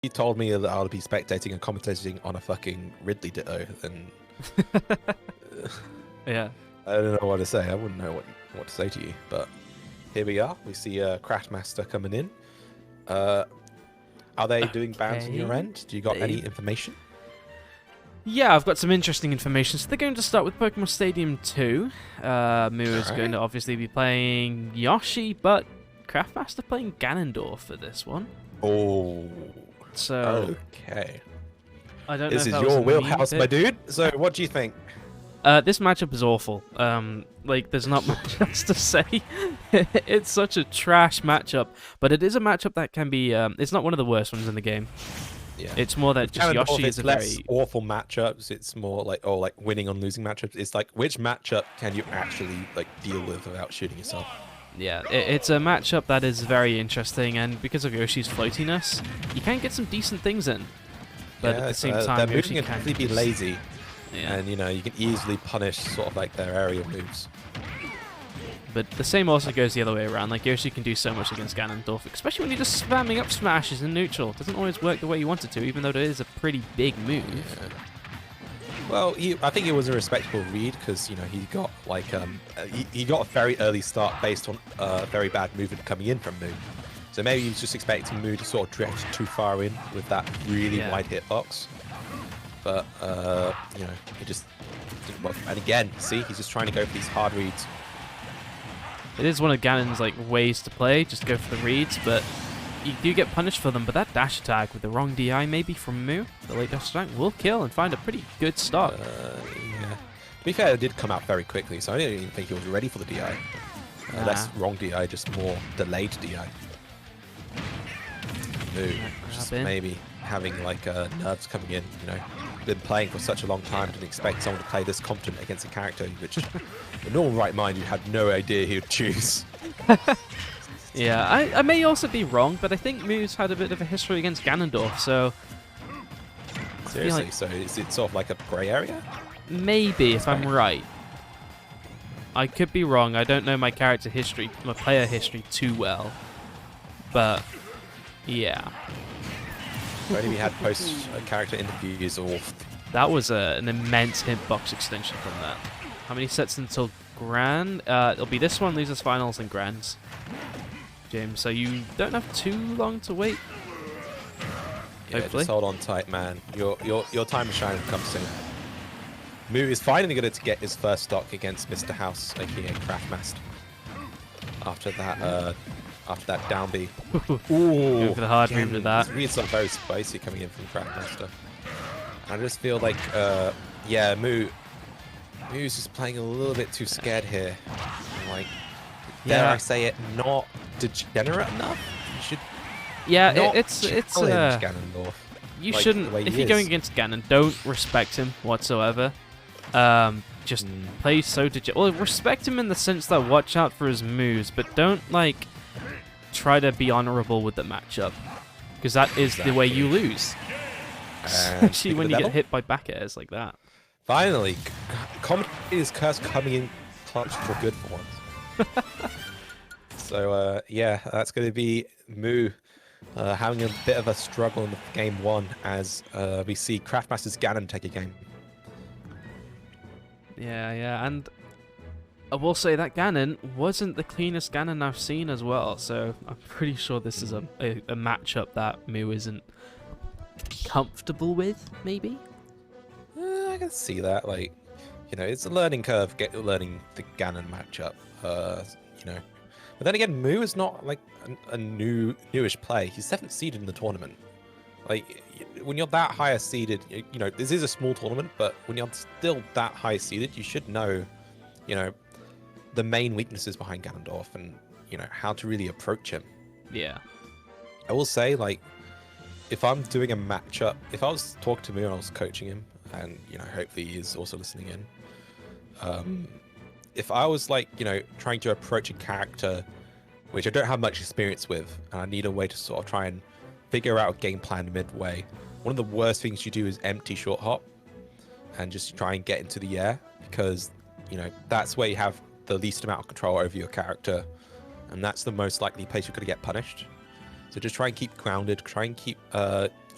you told me that I'll be spectating and commentating on a fucking Ridley Ditto, then Yeah. I don't know what to say. I wouldn't know what to say to you. But here we are. We see Craftmaster coming in. Are they doing bans on your end? Do you got any information? Yeah, I've got some interesting information. So they're going to start with Pokemon Stadium 2. Mu is going to obviously be playing Yoshi, but Craftmaster playing Ganondorf for this one. Oh. So okay. I don't know This if is that was your a wheelhouse, meme my bit. dude. So what do you think? This matchup is awful. Like, there's not much else to say. It's such a trash matchup, but it is a matchup that can be. It's not one of the worst ones in the game. Yeah. It's more that just Ganondorf, Yoshi is it's a less very. awful matchups. It's more like winning on losing matchups. It's like which matchup can you actually like deal with without shooting yourself? Yeah, it's a matchup that is very interesting, and because of Yoshi's floatiness, you can get some decent things in. But at the same time, their moving Yoshi can can be lazy, Yeah. and you can easily punish sort of like their area moves. But the same also goes the other way around. Like, Yoshi can do so much against Ganondorf, especially when you're just spamming up smashes in neutral. It doesn't always work the way you want it to, even though it is a pretty big move. Yeah. Well, I think it was a respectable read because he got like he got a very early start based on very bad movement coming in from Mu. So maybe he was just expecting Mu to sort of drift too far in with that really wide hitbox. But it just didn't work. And again, see, he's just trying to go for these hard reads. It is one of Ganon's like ways to play, just go for the reads, but you do get punished for them. But that dash attack with the wrong DI maybe from Mu, the late dash attack, will kill and find a pretty good start. Yeah. To be fair, it did come out very quickly, so I didn't even think he was ready for the DI. That's wrong DI, just more delayed DI. Mu, just maybe having like nerves coming in, been playing for such a long time, didn't expect someone to play this competent against a character which, in normal right mind, you had no idea he would choose. Yeah, I may also be wrong, but I think Mu's had a bit of a history against Ganondorf, so... Seriously, like so is it sort of like a grey area? Maybe, if I'm right. I could be wrong, I don't know my character history, my player history too well. But, yeah. Only we had post-character interviews or... That was an immense hitbox extension from that. How many sets until Grand? It'll be this one, losers finals, and Grands. James, so you don't have too long to wait. Yeah, Hopefully. just hold on tight, man. Your time to shine will come soon. Mu is finally going to get his first stock against Mr. House, aka Craftmaster. After that down B. Go for the hard move with that. It's really something very spicy coming in from Craftmaster. I just feel like, yeah, Mu's just playing a little bit too scared here. Like, dare I say it, not degenerate enough? You should it's challenge Ganondorf. You like, shouldn't, if you're going against Ganon, don't respect him whatsoever. Just play so well, respect him in the sense that watch out for his moves, but don't like try to be honorable with the matchup, because that is the way you lose. Especially when you get hit by back airs like that. Finally, commentator's curse coming in clutch for good for once. So yeah, that's going to be Mu having a bit of a struggle in game one as we see Craftmaster's Ganon take a game. Yeah, and I will say that Ganon wasn't the cleanest Ganon I've seen as well, so I'm pretty sure this is a matchup that Mu isn't comfortable with, maybe? I can see that, like, it's a learning curve, learning the Ganon matchup, But then again, Mu is not, like, a newish play. He's 7th seeded in the tournament. Like, when you're that higher seeded, this is a small tournament, but when you're still that high seeded, you should know, the main weaknesses behind Ganondorf and, how to really approach him. Yeah. I will say, like, if I'm doing a matchup, if I was talking to Mu and I was coaching him, and, hopefully he's also listening in, if I was, like, trying to approach a character which I don't have much experience with, and I need a way to sort of try and figure out a game plan midway, one of the worst things you do is empty short hop and just try and get into the air, because, that's where you have the least amount of control over your character, and that's the most likely place you're going to get punished. So just try and keep grounded, try and keep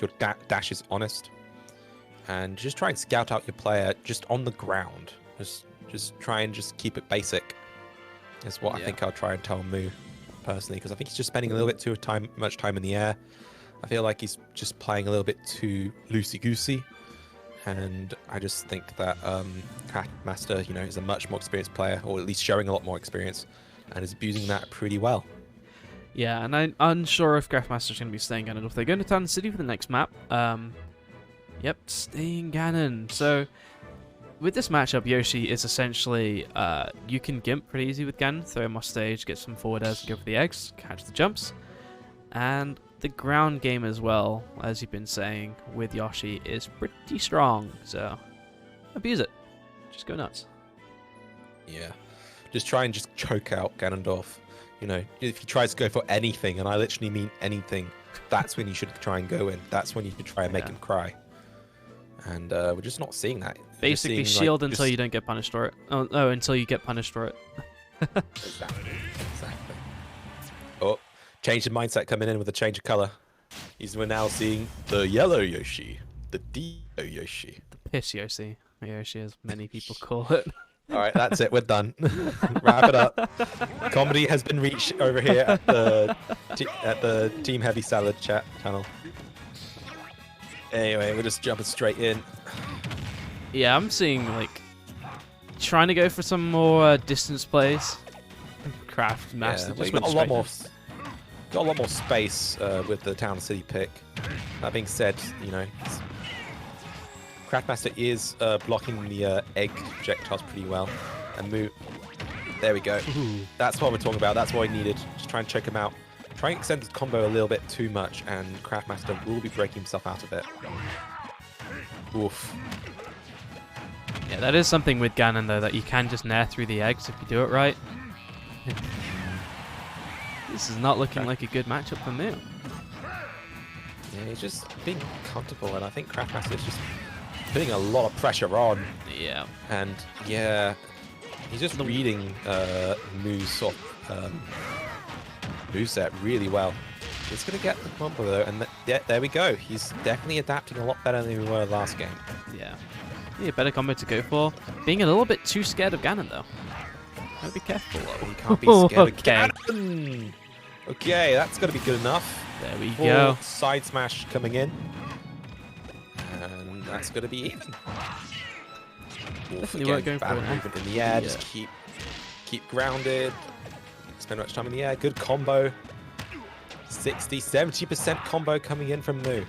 your dash is honest, and just try and scout out your player just on the ground. Just try and just keep it basic. Is what I think I'll try and tell Moo personally, because I think he's just spending a little bit too much time in the air. I feel like he's just playing a little bit too loosey-goosey, and I just think that Craftmaster, you know, is a much more experienced player, or at least showing a lot more experience, and is abusing that pretty well. Yeah, and I'm unsure if Craftmaster's going to be staying Ganon. If they're going to Town City for the next map, yep, staying Ganon. So with this matchup, Yoshi is essentially, you can gimp pretty easy with Ganon, throw him off stage, get some forward airs, go for the eggs, catch the jumps, and the ground game as well, as you've been saying, with Yoshi is pretty strong, so abuse it. Just go nuts. Yeah. Just try and just choke out Ganondorf. You know, if he tries to go for anything, and I literally mean anything, that's when you should try and go in. That's when you should try and make him cry. And we're just not seeing that. Basically, shield until you don't get punished for it. Oh, until you get punished for it. Exactly. Oh, change of mindset coming in with a change of color. We're now seeing the yellow Yoshi, the Dio Yoshi. The piss Yoshi, as many people call it. All right, that's it. We're done. Wrap it up. Comedy has been reached over here at the Team Heavy Salad chat channel. Anyway, we're just jumping straight in. Yeah, I'm seeing like trying to go for some more distance plays. Craftmaster just got went a lot more. straight Got a lot more space with the Town City pick. That being said, you know, Craftmaster is blocking the egg projectiles pretty well. And move. There we go. Ooh. That's what we're talking about. That's what I needed. Just try and check him out. Try and extend this combo a little bit too much, and Craftmaster will be breaking himself out of it. Oof. Yeah, that is something with Ganon though, that you can just nair through the eggs if you do it right. This is not looking like a good matchup for me. Yeah, he's just being comfortable, and I think Craftmaster is just putting a lot of pressure on. Yeah. And yeah, he's just reading Moo's sort of moveset really well. He's going to get the combo though, and there we go. He's definitely adapting a lot better than we were last game. Yeah. Yeah, better combo to go for. Being a little bit too scared of Ganon though. Gotta be careful. He can't be scared of Okay. Ganon. Okay, that's going to be good enough. There we Full go. side smash coming in. And that's going to be even. Definitely weren't going for bad it, huh? movement in the air. Just keep grounded. Spend much time in the air. Good combo. 60-70% combo coming in from Moo.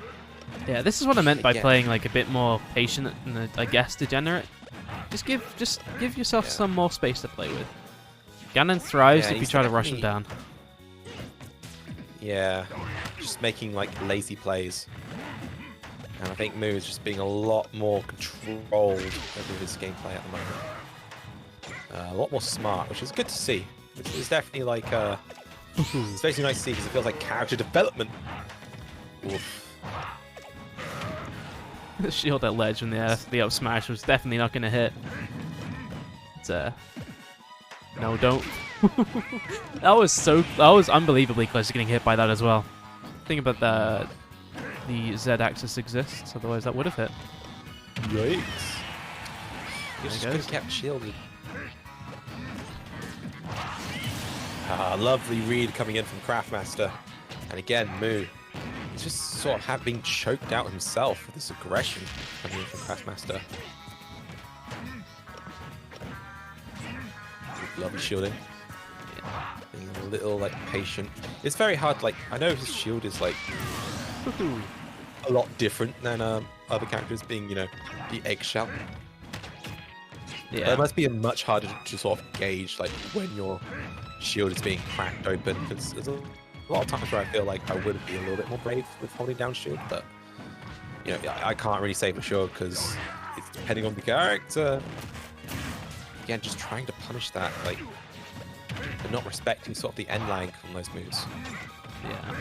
Yeah, this is what I meant by Again. playing like a bit more patient and I guess degenerate. Just give yourself some more space to play with. Ganon thrives if you try to rush him down. Yeah, just making like lazy plays. And I think Moo is just being a lot more controlled over his gameplay at the moment. A lot more smart, which is good to see. It's definitely like it's very nice to see because it feels like character development. Oof. The shield at ledge and the up smash was definitely not going to hit. It's, no, don't. that was unbelievably close to getting hit by that as well. Think about the Z-axis exists, otherwise that would have hit. Yikes. You just could have kept shielded. Lovely read coming in from Craftmaster. And again, Moo. He's just sort of being choked out himself with this aggression coming in from Craftmaster. Lovely shielding. Being a little like patient. It's very hard, like I know his shield is like a lot different than other characters being, you know, the eggshell. Yeah. It must be much harder to sort of gauge like when your shield is being cracked open, because there's a lot of times where I feel like I would be a little bit more brave with holding down shield, but you know, I can't really say for sure because it's depending on the character. Again, just trying to punish that, like, but not respecting sort of the end lag on those moves. Yeah.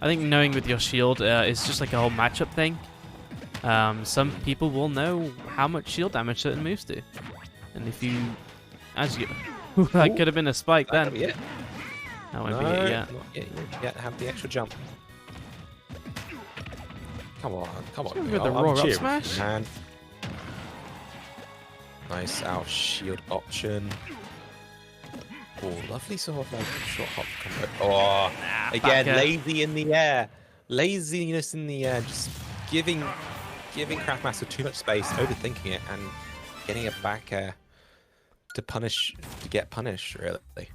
I think knowing with your shield is just like a whole matchup thing. Some people will know how much shield damage certain moves do. And if you... that could have been a spike then. That could be it. That won't be it yet. Not yet. Have the extra jump. Come on, come on. Let's go Mu. with the I'm raw up cheering for smash. you, man. Nice out shield option. Oh, lovely sort of like short hop combo. Oh, again, air. lazy in the air. Laziness in the air. Just giving Craftmaster too much space, overthinking it, and getting a back air to get punished, really.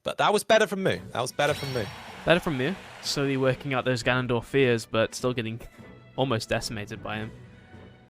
But that was better from Mu. That was better from Mu. Better from Mu. Slowly working out those Ganondorf fears, but still getting almost decimated by him.